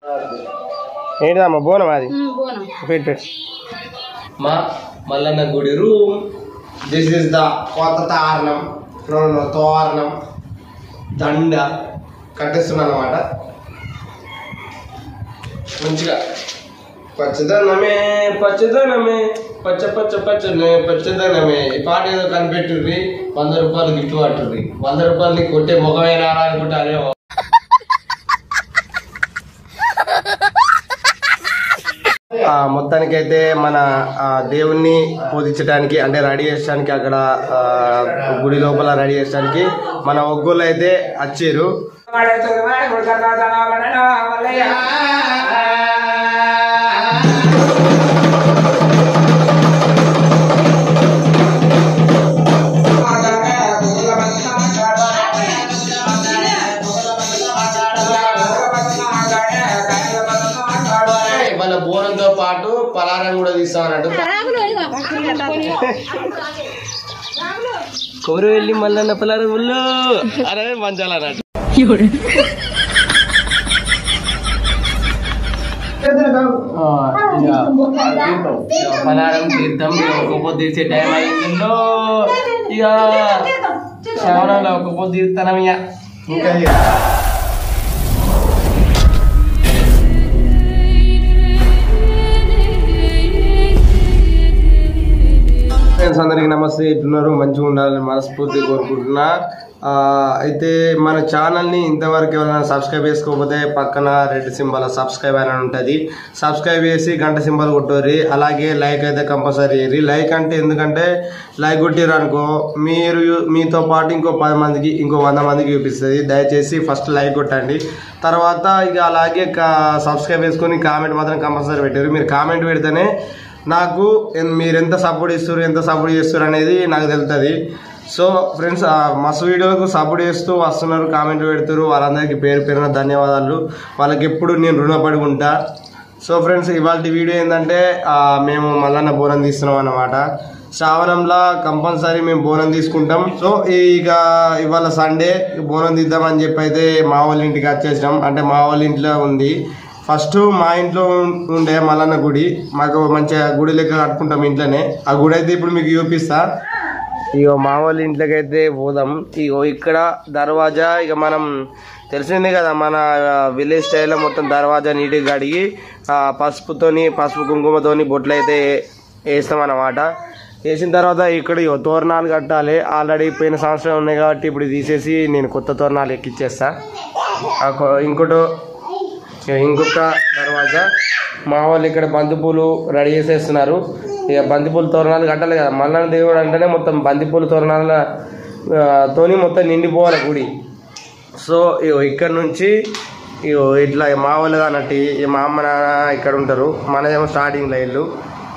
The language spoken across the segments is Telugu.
ఏంటిదమ్మా బోనం అది పెట్టు మా మల్లన్న గుడి రూమ్. దిస్ ఇస్ ద కొత్త తోరణం దండ కట్టేస్తున్నా అనమాట. మంచిగా పచ్చదనమే పచ్చదనమే పచ్చ పచ్చ పచ్చనే పచ్చదనమే. ఈ పాట ఏదో కనిపెట్టుర్రి, 100 రూపాయలు గిఫ్ట్ పట్టుర్రి. 100 రూపాయలు కొట్టే ముఖమే రారా అనుకుంటారే. మొత్తానికైతే మన దేవుణ్ణి పూజించడానికి అంటే రెడీ చేయడానికి అక్కడ గుడి లోపల రెడీ చేయడానికి మన ఒగ్గోళ్ళు అయితే వచ్చారు. వాళ్ళ బోనంతో పాటు పలారం కూడా తీస్తామన్నట్టు. కొమరు వెళ్ళి మల్లన్న పలారం ముళ్ళు అరే మంచాలన్నట్టు. పలారం తీర్థం ఒక పొద్దు తీసే టైం అయిందో ఇక శ్రావణంలో ఒక పొద్దు తీర్థనం ఇక ఇంకా అందరికి నమస్తే. ఎట్లున్నారు? మంచిగా ఉండాలని మనస్ఫూర్తిగా కోరుకుంటున్నా. అయితే మన ఛానల్ని ఇంతవరకు ఎవరైనా సబ్స్క్రైబ్ చేసుకోకపోతే పక్కన రెడ్ సింబల్ సబ్స్క్రైబ్ అని ఉంటుంది. సబ్స్క్రైబ్ చేసి గంట సింబల్ కొట్టుర్రి. అలాగే లైక్ అయితే కంపల్సరీ ఇయ్యి. లైక్ అంటే ఎందుకంటే లైక్ కొట్టిర్రు అనుకో మీతో పాటు ఇంకో 10 మందికి ఇంకో 100 మందికి చూపిస్తుంది. దయచేసి ఫస్ట్ లైక్ కొట్టండి. తర్వాత ఇక అలాగే సబ్స్క్రైబ్ చేసుకొని కామెంట్ మాత్రం కంపల్సరీ పెట్టారు. మీరు కామెంట్ పెడితేనే నాకు మీరు ఎంత సపోర్ట్ చేస్తారు అనేది నాకు తెలుస్తుంది. సో ఫ్రెండ్స్, మస్తు వీడియోలకు సపోర్ట్ చేస్తూ వస్తున్నారు, కామెంట్ పెడుతున్నారు. వాళ్ళందరికీ పేరు పేరున ధన్యవాదాలు. వాళ్ళకి ఎప్పుడు నేను రుణపడి ఉంటా. సో ఫ్రెండ్స్, ఇవాళ వీడియో ఏంటంటే మేము మల్లన్న బోనం తీస్తున్నాం అన్నమాట. శ్రావణంలో కంపల్సరీ మేము బోనం తీసుకుంటాం. సో ఇక ఇవాళ సండే బోనం తీద్దామని చెప్పి అయితే మా వాళ్ళ ఇంటికి వచ్చేసాం. అంటే మా వాళ్ళ ఇంట్లో ఉంది. ఫస్ట్ మా ఇంట్లో ఉండే మల్లన్న గుడి, మాకు మంచిగా గుడి లెక్క కట్టుకుంటాం ఇంట్లోనే. ఆ గుడి అయితే ఇప్పుడు మీకు చూపిస్తా. ఇక మా వాళ్ళ ఇంట్లోకి అయితే పోదాం. ఇగో ఇక్కడ దర్వాజా, ఇక మనం తెలిసిందే కదా మన విలేజ్ స్టైల్లో మొత్తం దర్వాజా నీట్గా కడిగి పసుపు కుంకుమతోని బొట్లు అయితే వేస్తాం అన్నమాట. వేసిన తర్వాత ఇక్కడ తోరణాలు కట్టాలి. ఆల్రెడీ పోయిన సంవత్సరం ఉన్నాయి కాబట్టి ఇప్పుడు తీసేసి నేను కొత్త తోరణాలు ఎక్కిచ్చేస్తా. ఇంకొక దర్వాజా మా వాళ్ళు ఇక్కడ బంతిపూలు రెడీ చేసేస్తున్నారు. ఇక బంతిపూలు తోరణాలు కట్టాలి కదా. మల్లన్న దేవుడు అంటేనే మొత్తం బంతిపూలు తోరణాలతోని మొత్తం నిండిపోవాలి గుడి. సో ఇక్కడ నుంచి ఇట్లా మా వాళ్ళు అన్నట్టు మా అమ్మ నాన్న ఇక్కడ ఉంటారు. మనదేమో స్టార్టింగ్లో ఇల్లు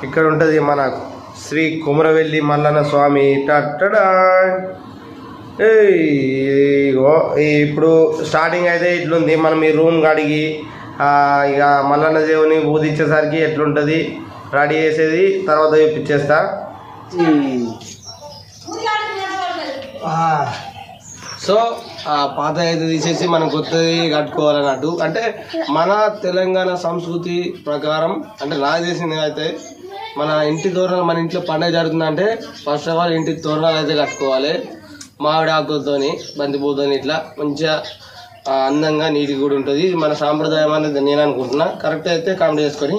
ఇక్కడ ఉంటుంది. మన శ్రీ కుమరవెల్లి మల్లన్న స్వామి టట్టడా. ఇప్పుడు స్టార్టింగ్ అయితే ఇట్లుంది. మనం ఈ రూమ్ కడిగి ఇక మల్లన్న దేవుని పూజించేసరికి ఎట్లుంటుంది రెడీ చేసేది తర్వాత చూపించేస్తా. సో పాత అయితే తీసేసి మనం కొత్తది కట్టుకోవాలన్నట్టు. అంటే మన తెలంగాణ సంస్కృతి ప్రకారం అంటే నాకు తెలిసింది అయితే మన ఇంటి తోరణాలు, మన ఇంట్లో పండుగ జరుగుతుందంటే ఫస్ట్ ఆఫ్ ఆల్ ఇంటి తోరణాలు అయితే కట్టుకోవాలి. మామిడి ఆకులతోని బంతిపూలతోని ఇట్లా మంచిగా అందంగా నీట్గా కూడా ఉంటుంది. మన సాంప్రదాయం అనేది నేను అనుకుంటున్నా. కరెక్ట్ అయితే కామెంట్ చేసుకొని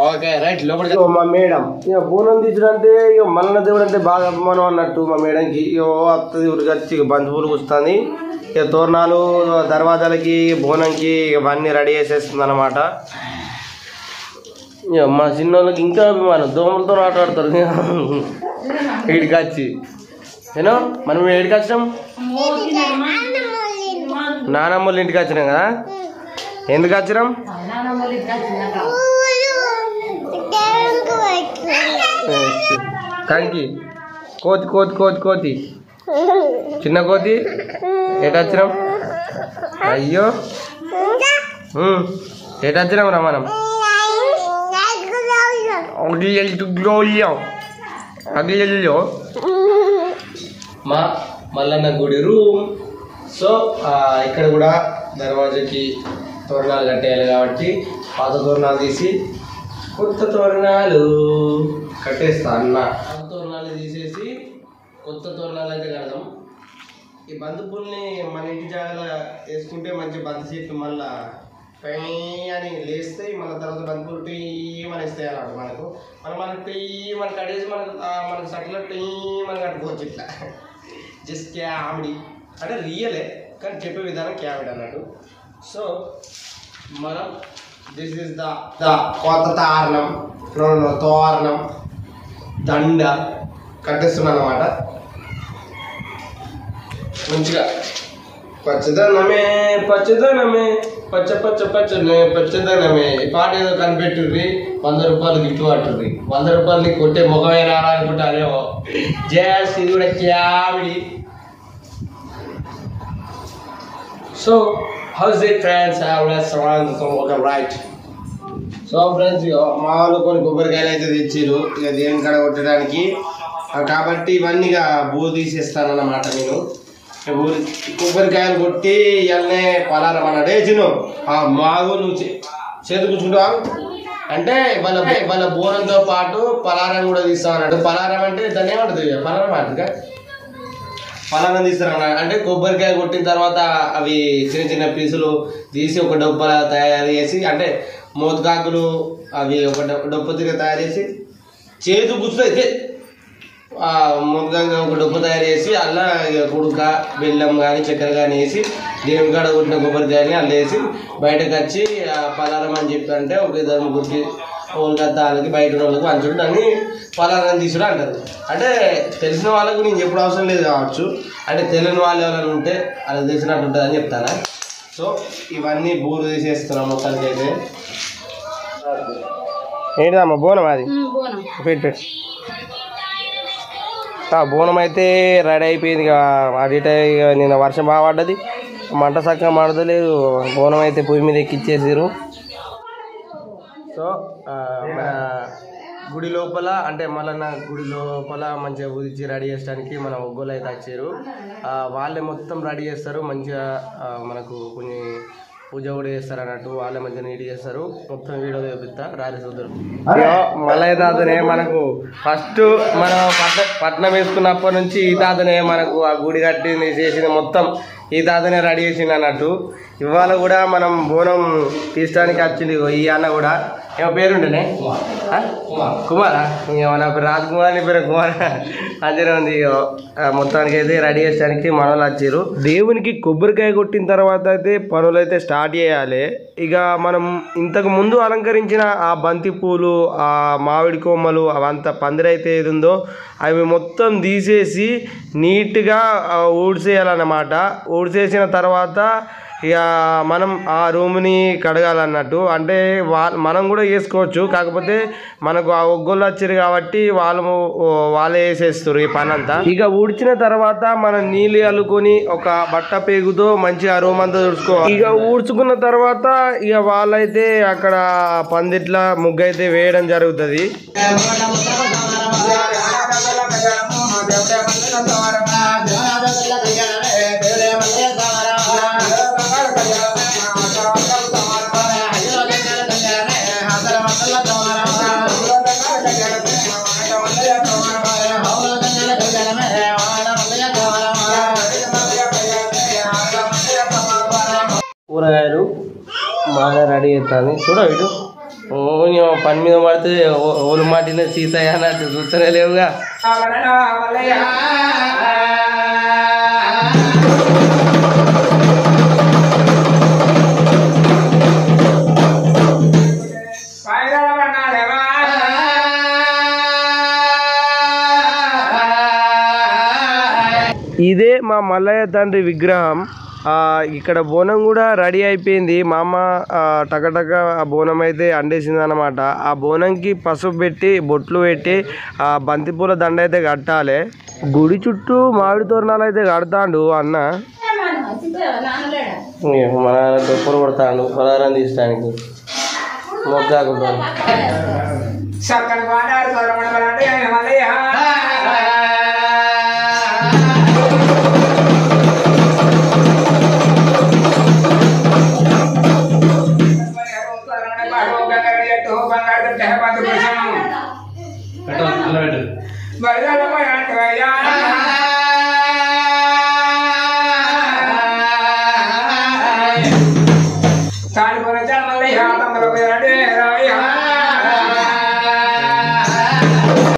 ఓకే రైట్. లోపలికి మా మేడం ఇక బోనం తీర్చడంటే ఇక మల్లన్న దేవుడు అంటే బాగా అభిమానం అన్నట్టు. మా మేడంకి వస్తుంది ఉరికొచ్చి ఇక బంతిపూలు కూస్తుంది. ఇక తోరణాలు దర్వాజాలకి బోనంకి ఇవన్నీ రెడీ చేసేస్తుంది అన్నమాట. ఇక మా చిన్నోళ్ళకి ఇంకా అభిమానం, దోమలతో ఆటాడతారు వీడికి వచ్చి. ఏనో మనం ఏడికి వచ్చినాం, నానమ్మోళ్ళ ఇంటికి వచ్చినాం కదా. ఎందుకు వచ్చినాం? కంకి కోతి కోతి కోతి కోతి చిన్న కోతి ఎటు వచ్చినాం? అయ్యో ఎటు వచ్చినాం రా మనం? అగ్లిలో మా మల్లన్న గుడి రూమ్. సో ఇక్కడ కూడా దర్వాజాకి తోరణాలు కట్టేయాలి కాబట్టి పాత తోరణాలు తీసి కొత్త తోరణాలు కట్టేస్తా అన్న. పాత తోరణాలు తీసేసి కొత్త తోరణాలు అయితే కడదాం. ఈ బంతిపూలని మన ఇంటి జాగాలో వేసుకుంటే మంచి బంతి చెట్లు మళ్ళీ పై అని లేస్తాయి. మళ్ళీ తర్వాత బంతిపూలు టీమని వేస్తాయి అన్నమాట. మనకు టీమని కట్టేసి మనకు సట్లో టీమని కట్టుకోవచ్చు. ఇట్లా జస్ట్ క్యామిడి అంటే రియలే, కానీ చెప్పే విధానం క్యామిడి అన్నట్టు. సో మనం దిస్ ఇస్ ద కొత్త తోరణం దండ కట్టేస్తున్నాను అన్నమాట. మంచిగా పచ్చదనమే పచ్చదనమే ఈ పాట ఏదో కనిపెట్టుర్రి. 100 రూపాయలు గిఫ్ట్ పట్టుర్రి. 100 రూపాయలు కొట్టే ముఖమే రాలనుకుంటారేమో. జస్ట్ ఇది కూడా comedy. So how's it friends, right. So friends, మా వాళ్ళు కొన్ని కొబ్బరికాయలు అయితే తెచ్చిరు ఇక దేవుని కాడ కొట్టడానికి. కాబట్టి ఇవన్నీ ఇక బూరు తీసేస్తానన్నమాట. నేను కొబ్బరికాయలు కొట్టి ఇవన్నీ పలారం అన్నాడే చిన్ను మాగు నువ్వు చేతి కూర్చుంటావా అంటే వాళ్ళ బోరంతో పాటు పలారం కూడా తీస్తామన్నాడు. పలారం అంటే దాన్ని ఏమంటుంది? పలారం అంటగా పలారం తీస్తారన్నాడు. అంటే కొబ్బరికాయ కొట్టిన తర్వాత అవి చిన్న పీసులు తీసి ఒక డొప్ప తయారు చేసి, అంటే మోతకాకులు అవి ఒక డొప్ప తిరిగి తయారు చేసి చేతి కూర్చుంటే ముందుగా ఒక డొప్పు తయారు చేసి అలా కుడుక బెల్లం కానీ చక్కెర కానీ వేసి దేవుని కాడ కొట్టిన కొబ్బరికాయని అలా వేసి బయటకు వచ్చి పలారం అని చెప్పి అంటే ఒక 2-3 వాళ్ళకి బయట వాళ్ళకి పంచుడు దాన్ని పలారం తీసుడు అంటారు. అంటే తెలిసిన వాళ్ళకు నేను చెప్పడం అవసరం లేదు కావచ్చు, అంటే తెలియని వాళ్ళు ఎవరైనా ఉంటే అలా తెలిసినట్టు ఉంటుంది అని చెప్తాను. సో ఇవన్నీ బూరు తీసేస్తున్నాం మొత్తానికి అయితే. ఏంటిదమ్మా బోనం? అది పెట్టు. బోనం అయితే రెడీ అయిపోయింది. ఇక అడిట నిన్న వర్షం బాగా పడ్డది, మంట చక్కగా మండలేదు. బోనం అయితే పొయ్యి మీద ఎక్కిచ్చేసారు. సో మన గుడి లోపల అంటే మళ్ళీ గుడి లోపల మంచిగా ఉదిచి రెడీ చేయడానికి మన ఒగ్గోలు అయితే వచ్చారు. వాళ్ళే మొత్తం రెడీ చేస్తారు. మంచిగా మనకు కొన్ని పూజ కూడా చేస్తారు అన్నట్టు. వాళ్ళే మంచిగా నీట్ చేస్తారు. మొత్తం వీడియో చూపిస్తా రాజు చూద్దరు. మల్లయ్య తాతనే మనకు ఫస్ట్ మనం పట్నం వేసుకున్నప్పటి నుంచి ఈ తాతనే మనకు ఆ గుడి కట్టింది చేసింది మొత్తం ఈ తాతనే రెడీ చేసింది అన్నట్టు. ఇవాళ కూడా మనం బోనం తీసడానికి వచ్చింది ఈ అన్న కూడా. ఏమో పేరుంటేనే కుమారా? నా పేరు రాజ్ కుమార్, నీ పేరు కుమార్ అదే ఉంది. మొత్తానికి అయితే రెడీ చేయడానికి మనోళ్ళు వచ్చారు. దేవునికి కొబ్బరికాయ కొట్టిన తర్వాత అయితే పనులు అయితే స్టార్ట్ చేయాలి. ఇక మనం ఇంతకు ముందు అలంకరించిన ఆ బంతి పూలు, ఆ మామిడి కొమ్మలు, అవంతా పందిరైతే ఏది ఉందో అవి మొత్తం తీసేసి నీట్గా ఊడ్చేయాలన్నమాట. ఊడ్చేసిన తర్వాత ఇక మనం ఆ రూమ్ని కడగాలన్నట్టు. అంటే మనం కూడా వేసుకోవచ్చు, కాకపోతే మనకు ఆ ఒగ్గోళ్ళు వచ్చారు కాబట్టి వాళ్ళే వేసేస్తారు ఈ పని అంతా. ఇక ఊడ్చిన తర్వాత మనం నీళ్ళు అల్లుకొని ఒక బట్ట పేగుతో మంచిగా ఆ రూమ్ అంతా తుడుచుకోవాలి. ఇక ఊడ్చుకున్న తర్వాత ఇక వాళ్ళైతే అక్కడ పందిట్ల ముగ్గు అయితే వేయడం జరుగుతుంది. కూరగాయలు బాగా రెడీ అవుతుంది. చూడ ఇటు పని మీద పడితే ఓలు మాటిన సీతయ్య అన్నట్టు చూస్తూనే లేవుగా. ఇదే మా మల్లయ్య తండ్రి విగ్రహం. ఇక్కడ బోనం కూడా రెడీ అయిపోయింది. మా అమ్మ టకటక ఆ బోనం అయితే అండేసింది అనమాట. ఆ బోనంకి పసుపు పెట్టి బొట్లు పెట్టి ఆ బంతిపూల దండ అయితే కట్టాలి. గుడి చుట్టూ మామిడి తోరణాలు అయితే కడతాడు అన్న. మన డొప్పలు కొడతాడు పలారం తీసడానికి మొగ్గాకుంటాడు.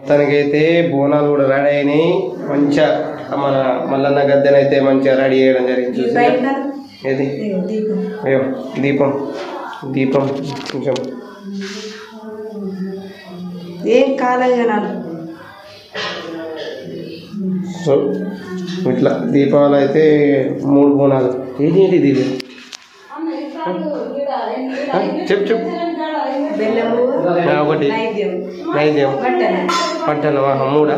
తనకైతే బోనాలు కూడా రెడీ అయినాయి. మంచిగా మన మల్లన్న గద్దెనైతే మంచిగా రెడీ చేయడం జరిగింది. చూసి ఏది అయ్యో దీపం దీపం కొంచెం ఏం కాలేదు. సో ఇట్లా దీపావళి అయితే 3 బోనాలు. ఏంటి ఇది? చెప్పు ఒకటి నైద్యం పట్టను 3.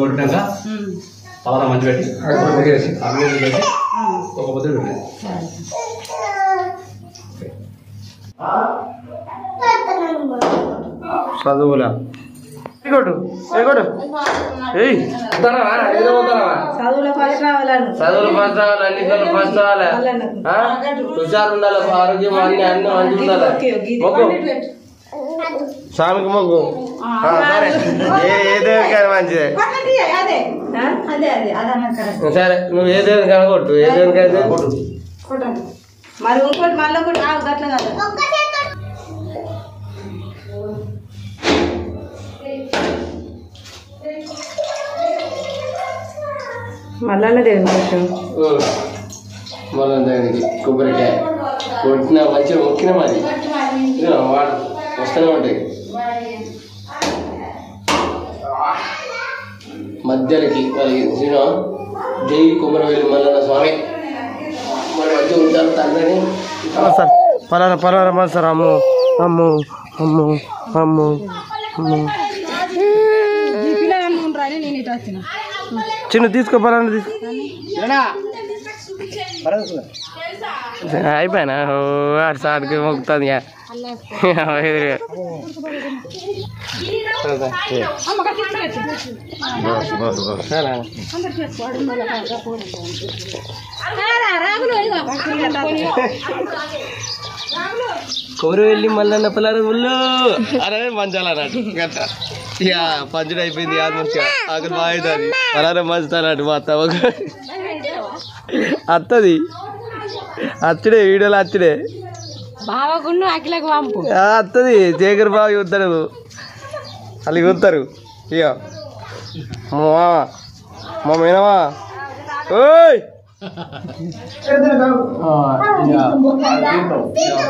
కొట్టినాక పలానా మంచి పెట్టి ఒక పొద్దు పెట్టి చదువులా చదువులో ఫస్ట్ రావాలను చదువులు ఫస్ట్ రావాలి, ఎన్నికలు ఫస్ట్ రావాలి, హుషారు ఉండాలి, ఆరోగ్యం అన్ని అన్ని మంచిగా ఉండాలి. మొగ్గు స్వామికి మొగ్గు సరే, ఏ దేవుడికి కానీ మంచిదే. సరే నువ్వు ఏ దేవుడికి కానీ కొట్టు, ఏ దేవుడికి అయితే కొట్టు. మరి ఇంకోటి మళ్ళీ ఒకటి రావు గట్ల కాదు. మళ్ళీ దేవుని కోసం మళ్ళీ దానికి కొబ్బరికాయ కొట్టిన మంచిగా మొక్కిన మరి వాడు వస్తూనే ఉంటాయి. మధ్యలోకి మరి జై కుమరవేలి మల్లన్న స్వామి మరి మంచిగా ఉంటారు తండ్రిని సార్. పలానా సార్. అమ్ము అమ్ము అమ్ము అమ్ము అమ్ము చిన్న తీసుకో పలానా తీసుకో అయిపోయినా ఆడు సార్కి మొక్కుతుంది. కొమరు వెళ్ళి మళ్ళీ పిల్లలు ఊళ్ళో అరే మంచాలన్నట్టు గట్ట ఇక పంచుడు అయిపోయింది. ఆల్మోస్ట్ అక్కడ బాగుంది అలానే మంచుతానట్టు మా అత్త అత్తది అచ్చుడే వీడియోలో అచ్చుడే అత్తది శేఖర్ బాబు చూస్తాడు వాళ్ళు చూస్తారు. ఇక మా మేనమా ఓయ్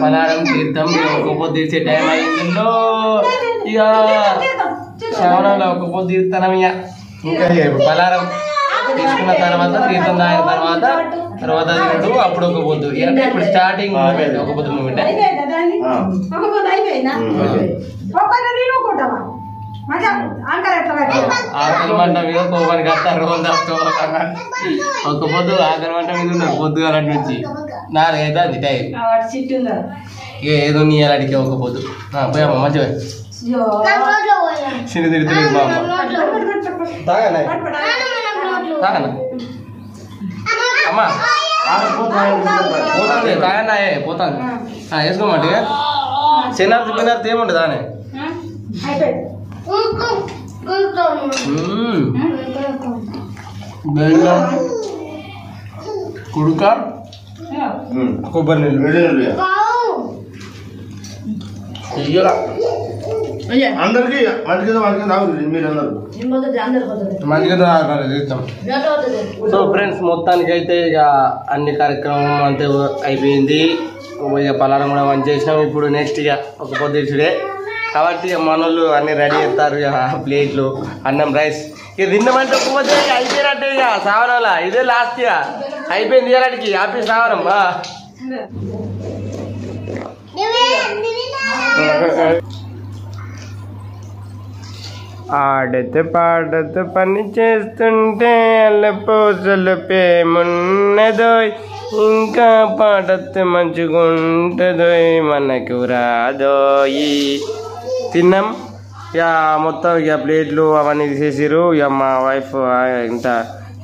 పలారం తీర్థం ఒక పొద్దు తీసే టైం అయిందో ఇక శ్రవణంలో ఒక పొద్దు తీర్థనం ఇక ఇంకా పలారం తీసుకున్న తర్వాత తీర్థం తాగిన తర్వాత తినడు అప్పుడు ఒక పొద్దు. ఇప్పుడు స్టార్టింగ్ మూమెంట్ ఒక పొద్దు మూమెంట్ ఆకలి మంట మీద కోపానికి వస్తారు. ఒక పొద్దు ఆకలి మంట మీద ఉన్నారు పొద్దుగాల నుంచి 4 అవుతుంది టైం. ఇక ఏదో నీ అడిగే ఒక పొద్దు పోయామా మంచిగా చిన్న తిరుగుతుంది మా అమ్మ తాగనా తాగనా అమ్మా పోతాను తాగన్నా పోతాను వేసుకోమంటే శనార్థి పినార్థి ఏముంటుంది దానే బెల్లం కుడుక కొబ్బరి నీళ్ళు అందరికి మంచిగా తీస్తాం. సో ఫ్రెండ్స్ మొత్తానికి అయితే ఇక అన్ని కార్యక్రమం అంతే అయిపోయింది. ఇక పలారం కూడా మంచి చేసినాం. ఇప్పుడు నెక్స్ట్ ఇక ఒక పొద్దుడే కాబట్టి ఇక మనోళ్ళు అన్ని రెడీ చేస్తారు. ఇక ప్లేట్లు అన్నం రైస్ ఇక తిన్నమంటే పోతే అయిపోయినట్టే ఇక సావనంలా ఇదే లాస్ట్ ఇక అయిపోయింది. ఇలాంటికి హ్యాపీ సావనం. ఆడుతూ పాడుతూ పని చేస్తుంటే అల్లపోసలు పేమున్నదో ఇంకా పాడతూ మంచిగుంటుందో మనకు రాదోయి. తిన్నాం ఇక మొత్తం ఇక ప్లేట్లు అవన్నీ తీసేసారు. ఇక మా వైఫ్ ఇంత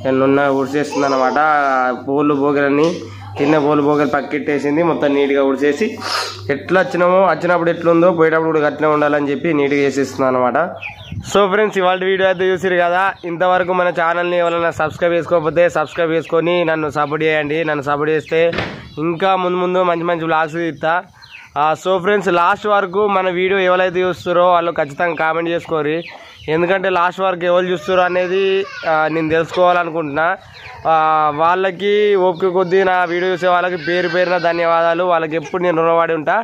ఎన్నున్న ఊడ్చేస్తుంది అనమాట. పూలు భోగిలన్నీ కింద బోలు బోగలు పక్కెట్టేసింది, మొత్తం నీట్గా ఉడిచేసి ఎట్లా వచ్చినప్పుడు ఎట్లుందో పోయేటప్పుడు కూడా అట్లనే ఉండాలని చెప్పి నీట్గా చేసేస్తున్నాను అనమాట. సో ఫ్రెండ్స్, ఇవాళ వీడియో అయితే చూసిరు కదా. ఇంతవరకు మన ఛానల్ని ఎవరైనా సబ్స్క్రైబ్ చేసుకోకపోతే సబ్స్క్రైబ్ చేసుకొని నన్ను సపోర్ట్ చేయండి. నన్ను సపోర్ట్ చేస్తే ఇంకా ముందు మంచి మంచి వ్లాగ్స్ ఇస్తా. సో ఫ్రెండ్స్, లాస్ట్ వరకు మన వీడియో ఎవరైతే చూస్తారో వాళ్ళు ఖచ్చితంగా కామెంట్ చేసుకోరు. ఎందుకంటే లాస్ట్ వరకు ఎవరు చూస్తారో అనేది నేను తెలుసుకోవాలనుకుంటున్నా. వాళ్ళకి ఓపిక కొద్దీ నా వీడియో చూసే వాళ్ళకి పేరున ధన్యవాదాలు. వాళ్ళకి ఎప్పుడు నేను రుణపడి ఉంటా.